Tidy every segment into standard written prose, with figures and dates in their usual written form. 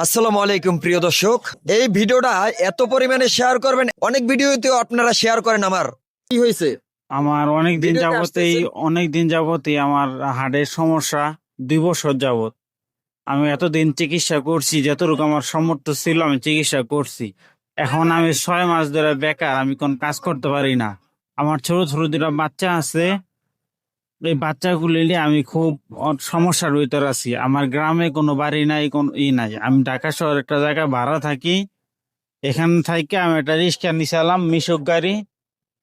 আসসালামু আলাইকুম প্রিয় দর্শক, এই ভিডিওটা এত পরিমাণে শেয়ার করবেন, অনেক ভিডিওতেও আপনারা শেয়ার করেন। আমার কি হয়েছে? আমার ভিডিওতে আসতেছেন। অনেক দিন যাবতই আমার হার্টের সমস্যা। 2 বছর যাবত আমি এতদিন চিকিৎসা করছি, যতটুকু আমার সামর্থ্য ছিল আমি চিকিৎসা করছি। এখন আমি 6 মাস ধরে বেকার, আমি কোন কাজ করতে পারি না। আমার ছোট ছোট 2টা বাচ্চা আছে, এই বাচ্চাগুলি নিয়ে আমি খুব সমস্যার ভিতরে আছি। আমার গ্রামে কোনো বাড়ি নাই, কোনো নাই। আমি ঢাকা শহর একটা জায়গায় ভাড়া থাকি। এখান থেকে আমি একটা রিক্সা নিছিলাম, মিশুক গাড়ি,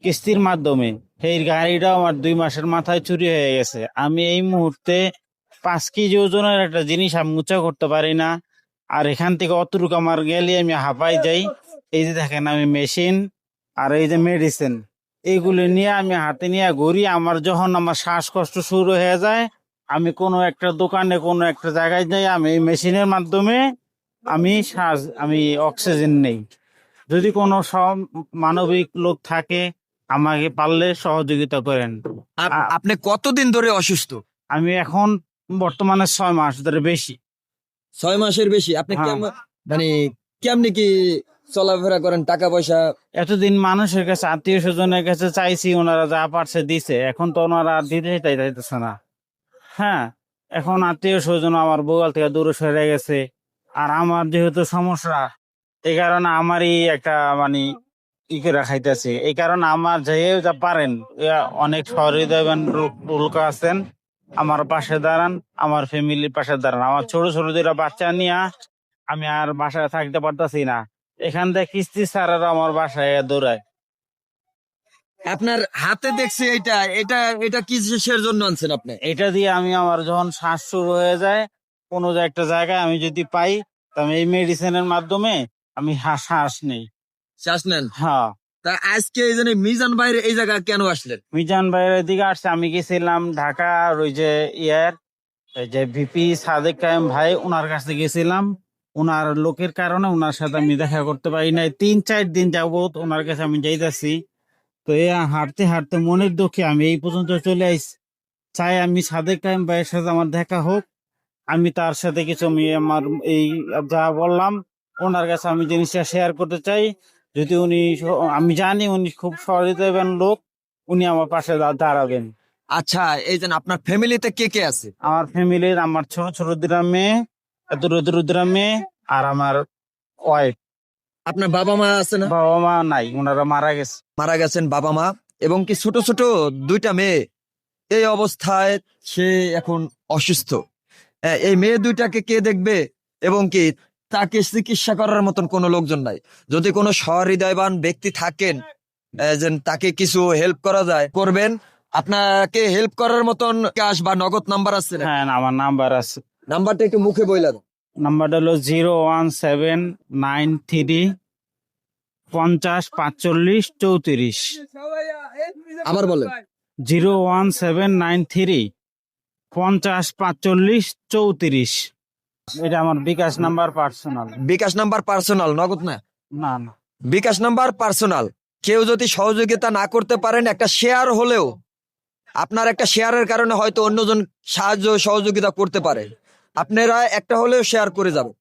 কিস্তির মাধ্যমে। সেই গাড়িটাও আমার 2 মাসের মাথায় চুরি হয়ে গেছে। আমি এই মুহূর্তে 5 কেজি ওজনের একটা জিনিস আমি উঁচা করতে পারি না। আর এখান থেকে অতটুকু আমার গেলে আমি হাঁপাই যাই। এই যে দেখেন, আমি মেশিন আর এই যে মেডিসিন, এইগুলি নিয়ে আমি হাতে নিয়ে ঘুরি। যখন আমার শ্বাসকষ্ট শুরু হয়ে যায়, আমি কোনো একটা দোকানে কোনো একটা জায়গায় যাই, আমি এই মেশিনের মাধ্যমে আমি অক্সিজেন নেই। যদি কোনো মানবিক লোক থাকে, আমাকে পারলে সহযোগিতা করেন। আপনি কতদিন ধরে অসুস্থ? আমি এখন বর্তমানে 6 মাস ধরে বেশি। 6 মাসের বেশি? আপনি হ্যাঁ। মানে কেমনি কি চলাফেরা করেন? টাকা পয়সা? এতদিন মানুষের কাছে, আত্মীয় স্বজনের কাছে চাইছি, ওনারা যা পারছে দিছে। এখন তো ওনারা আর দিতে চাইতেছে না। হ্যাঁ, এখন আত্মীয় স্বজন আমার বগাল থেকে দূরে সরে গেছে। আর আমার যেহেতু সমস্যা, এই কারণে আমারই একটা মানে ই করে খাইতেছে। এই কারণে আমার যে যা পারেন, অনেক সহৃদয়বান লোক আছেন, আমার পাশে দাঁড়ান, আমার ফ্যামিলির পাশে দাঁড়ান। আমার ছোট ছোট 2টা বাচ্চা নিয়ে আমি আর বাসায় থাকতে পারতাছি না। এখান থেকে কিস্তি ছাড়ারও আমার বাসায় দৌড়ায়। আপনার হাতে দেখছি, এটা এটা এটা কিসের জন্য আনছেন আপনি? এটা দিয়ে আমি, আমার যখন শ্বাস শুরু হয়ে যায় কোনো একটা জায়গায়, আমি যদি পাই, তো আমি এই মেডিসিনের মাধ্যমে আমি শ্বাস নেই। শ্বাস নেন? হ্যাঁ। তা আজকে এই যে মিজান বাইরে এই জায়গায় কেন আসলেন? মিজান ভাইয়ের দিকে আসছে, আমি গেছিলাম ঢাকার ওই যে এই যে ভিপি সাদেক কায়েম ভাই, ওনার কাছে গেছিলাম। ওনার লোকের কারণে ওনার সাথে আমি দেখা করতে পারি নাই। 3-4 দিন যাবত ওনার কাছে আমি যাইতাছি। তো এই হাঁটতে হাঁটতে মনের দুঃখে আমি এই পর্যন্ত চলে আইছি। চাই আমি সাদেক কায়েম ভাইয়ের সাথে আমার দেখা হোক। আমি তার সাথে কিছু, আমি আমার এই যা বললাম, ওনার কাছে আমি জিনিসটা শেয়ার করতে চাই। যদি উনি, আমি জানি উনি খুব সহৃদয়বান লোক, উনি আমার পাশে দাঁড়াবেন। আচ্ছা, এই যে আপনার ফ্যামিলিতে কে কে আছে? আমার ফ্যামিলির, আমার ছোট ছোট 2টা মেয়ে, দুটা মেয়ে, আর আমার ওয়াইফ। আপনার বাবা মা আছে না? বাবা মা নাই, ওনারা মারা গেছে। মারা গেছেন বাবা মা, এবং কি ছোট ছোট 2টা মেয়ে। এই অবস্থায় সে এখন অসুস্থ। এই মেয়ে 2টাকে কে দেখবে? এবং কি তাকে চিকিৎসা করার মতন কোনো লোকজন নাই। যদি কোনো সহৃদয়বান ব্যক্তি থাকেন, যে তাকে কিছু হেল্প করা যায়, করবেন। আপনাকে হেল্প করার মতন ক্যাশ বা নগদ নাম্বার আছে না? হ্যাঁ, আমার নাম্বার আছে। নাম্বারটা একটু মুখে বইলেন। নাম্বারটা হলো 01793 50 45 34। আবার বলেন। 01793 50 45 34। এটা আমার বিকাশ নাম্বার, পার্সোনাল। বিকাশ নাম্বার পার্সোনাল, নগদ না? না না। বিকাশ নাম্বার পার্সোনাল। কেউ যদি সহযোগিতা না করতে পারেন, একটা শেয়ার হলেও, আপনার একটা শেয়ারের কারণে হয়তো অন্যজন সাহায্য সহযোগিতা করতে পারে। আপনারা একটা হলেও শেয়ার করে যাবেন।